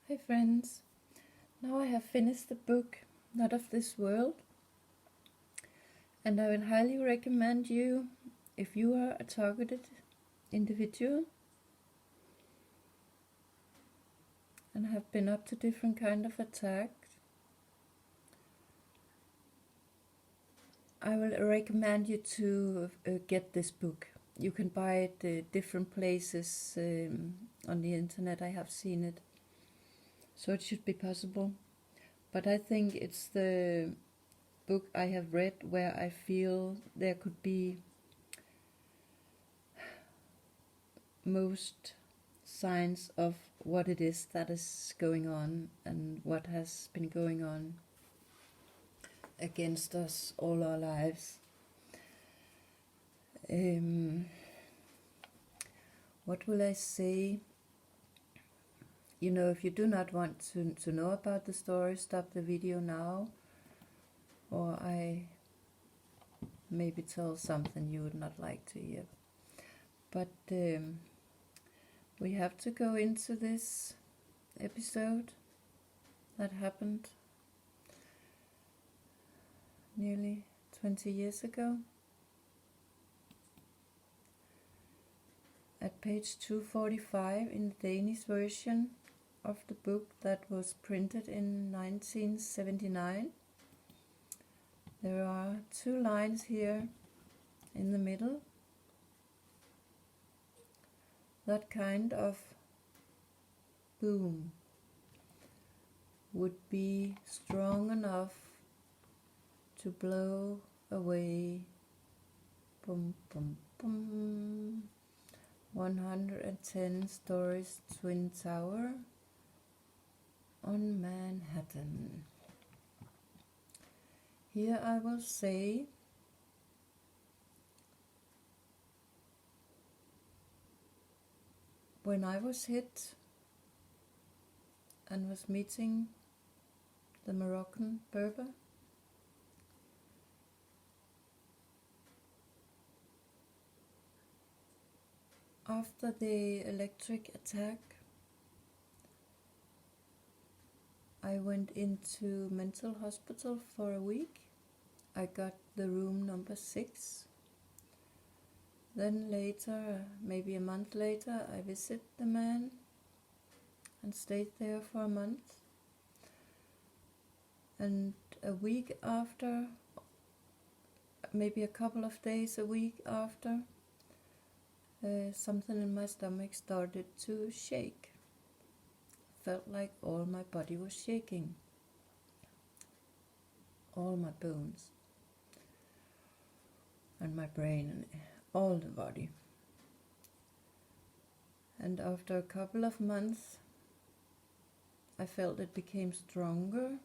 Hi friends, now I have finished the book Not of This World, and I would highly recommend you, if you are a targeted individual and have been up to different kind of attacks, I will recommend you to get this book. You can buy it at different places on the internet. I have seen it, so it should be possible. But I think it's the book I have read where I feel there could be most signs of what it is that is going on and what has been going on against us all our lives. What will I say? You know, if you do not want to know about the story, stop the video now, or I maybe tell something you would not like to hear. But we have to go into this episode that happened nearly 20 years ago. At page 245 in the Danish version of the book that was printed in 1979, there are two lines here in the middle that kind of boom would be strong enough to blow away boom, boom, boom, 110 stories Twin Tower on Manhattan. Here I will say when I was hit and was meeting the Moroccan Berber, after the electric attack, I went into mental hospital for a week. I got the room number 6. Then later, maybe a month later, I visited the man and stayed there for a month. And a week after, maybe a couple of days a week after, something in my stomach started to shake. Felt like all my body was shaking, all my bones and my brain and all the body. And after a couple of months, I felt it became stronger.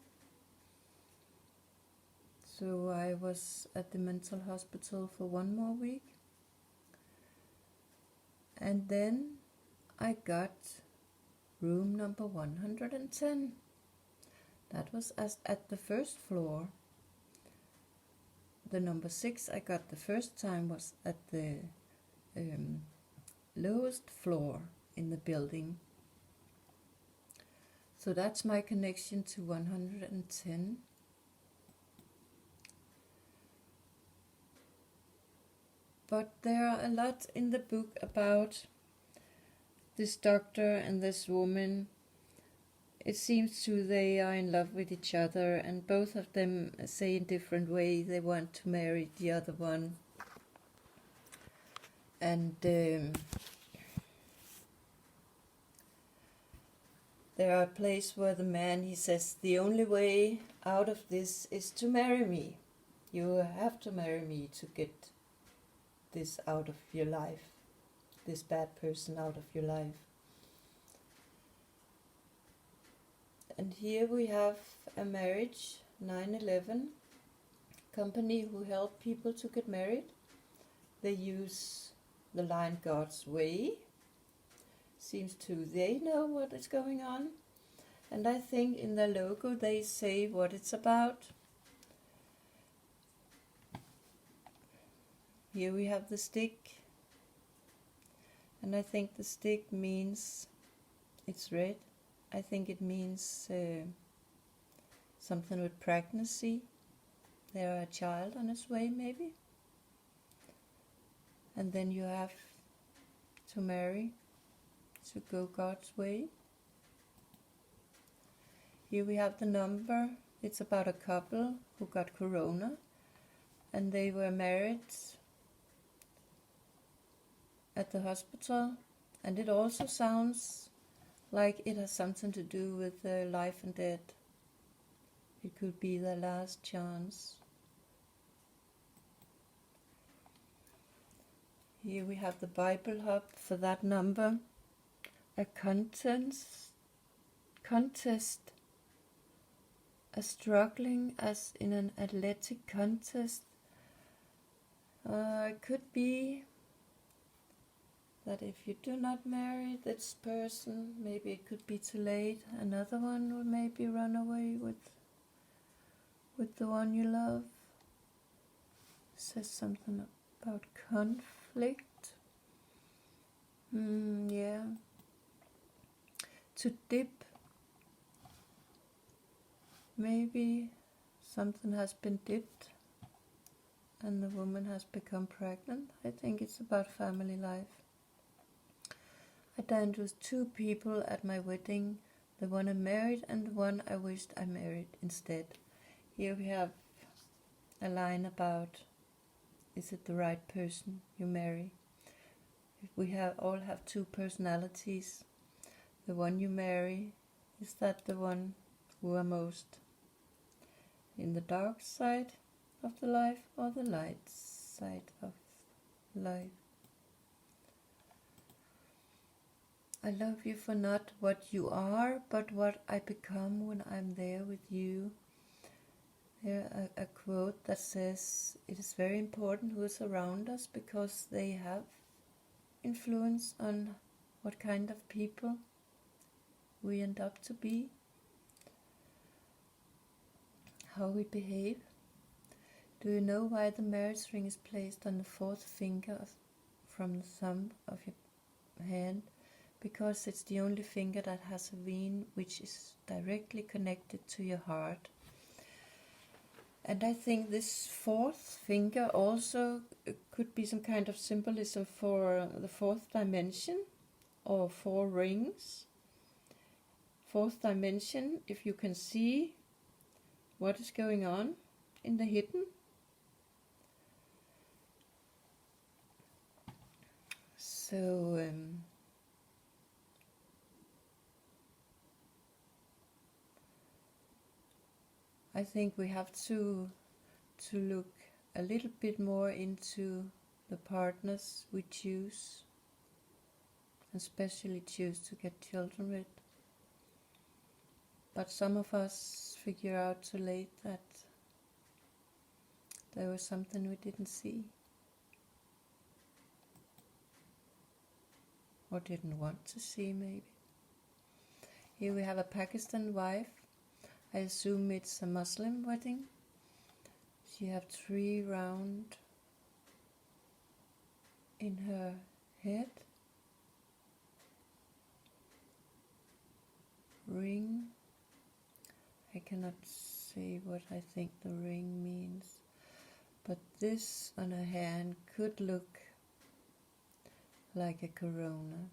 So I was at the mental hospital for 1 more week. And then I got room number 110. That was at the first floor. The number 6 I got the first time was at the lowest floor in the building. So that's my connection to 110. But there are a lot in the book about this doctor and this woman. It seems they are in love with each other, and both of them say in different ways they want to marry the other one. And there are a place where the man, he says, the only way out of this is to marry me. You have to marry me to get this out of your life, this bad person out of your life. And here we have a marriage, 9/11 company who help people to get married. They use the line God's way. Seems they know what is going on. And I think in the logo they say what it's about. Here we have the stick, and I think the stick means it's red. I think it means something with pregnancy. There are a child on its way, maybe. And then you have to marry, to go God's way. Here we have the number. It's about a couple who got corona, and they were married at the hospital. And it also sounds like it has something to do with life and death. It could be their last chance. Here we have the Bible Hub for that number. A contest, as struggling as in an athletic contest. It could be that if you do not marry this person, maybe it could be too late. Another one will maybe run away with the one you love. It says something about conflict. Yeah. To dip. Maybe something has been dipped and the woman has become pregnant. I think it's about family life. I dined with two people at my wedding, the one I married and the one I wished I married instead. Here we have a line about, is it the right person you marry? We all have two personalities. The one you marry, is that the one who are most in the dark side of the life or the light side of life? I love you for not what you are, but what I become when I'm there with you. There a quote that says, it is very important who is around us because they have influence on what kind of people we end up to be, how we behave. Do you know why the marriage ring is placed on the fourth finger from the thumb of your hand? Because it's the only finger that has a vein which is directly connected to your heart. And I think this fourth finger also could be some kind of symbolism for the fourth dimension or four rings. Fourth dimension, if you can see what is going on in the hidden. So I think we have to look a little bit more into the partners we choose, especially choose to get children with. But some of us figure out too late that there was something we didn't see or didn't want to see, maybe. Here we have a Pakistan wife. I assume it's a Muslim wedding. She have 3 round in her head. Ring. I cannot say what I think the ring means, but this on her hand could look like a corona.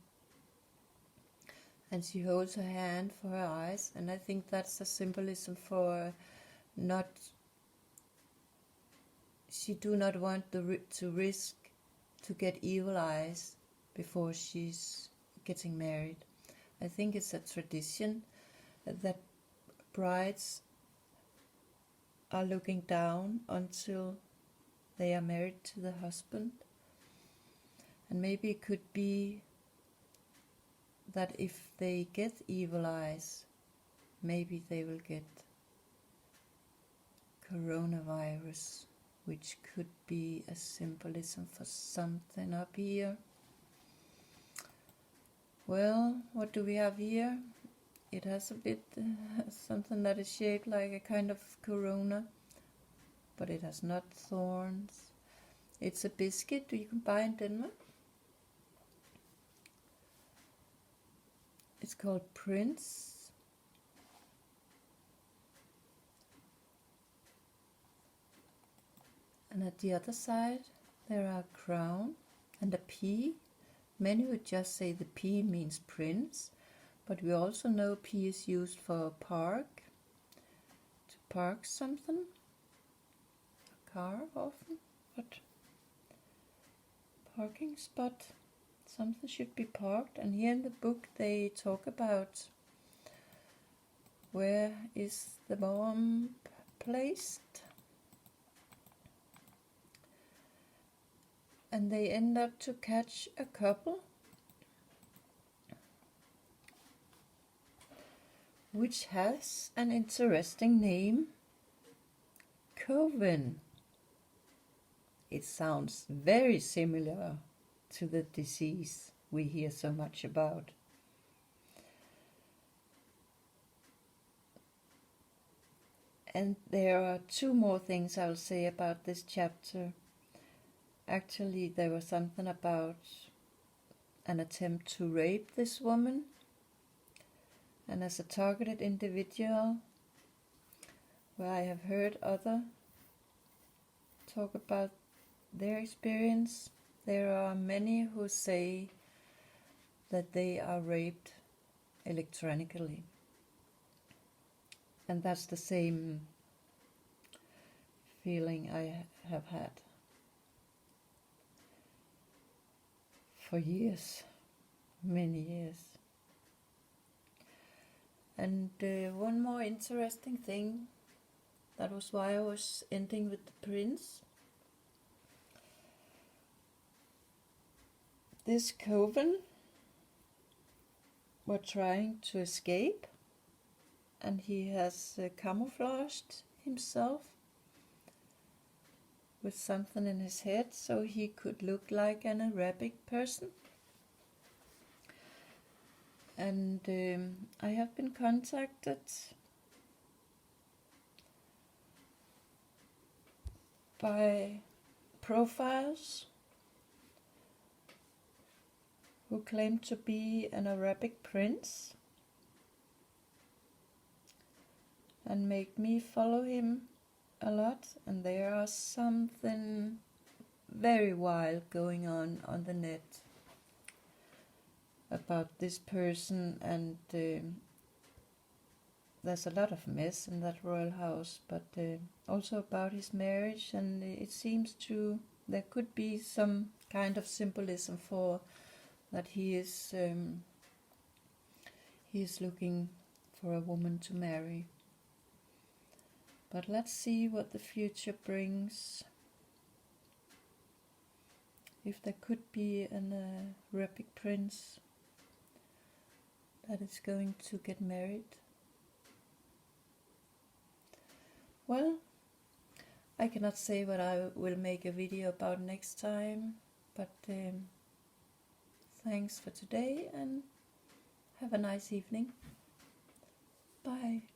And she holds her hand for her eyes, and I think that's a symbolism for she do not want to risk to get evil eyes before she's getting married. I think it's a tradition that brides are looking down until they are married to the husband. And maybe it could be that if they get evil eyes, maybe they will get coronavirus, which could be a symbolism for something up here. Well, what do we have here? It has a bit something that is shaped like a kind of corona, but it has not thorns. It's a biscuit you can buy in Denmark. It's called Prince. And at the other side there are a crown and a P. Many would just say the P means prince, but we also know P is used for park, to park something, a car often, but parking spot, something should be parked. And here in the book they talk about where is the bomb placed, and they end up to catch a couple which has an interesting name, Coven. It sounds very similar to the disease we hear so much about. And there are two more things I'll say about this chapter. Actually, there was something about an attempt to rape this woman, and as a targeted individual, where I have heard others talk about their experience, there are many who say that they are raped electronically. And that's the same feeling I have had for years, many years. And one more interesting thing, that was why I was ending with the prince. This Coven were trying to escape, and he has camouflaged himself with something in his head so he could look like an Arabic person. And I have been contacted by profiles who claim to be an Arabic prince and make me follow him a lot, and there are something very wild going on the net about this person, and there's a lot of mess in that royal house, but also about his marriage, and it seems there could be some kind of symbolism for that he is looking for a woman to marry. But let's see what the future brings. If there could be an Arabic prince that is going to get married. Well, I cannot say what I will make a video about next time, but thanks for today and have a nice evening. Bye.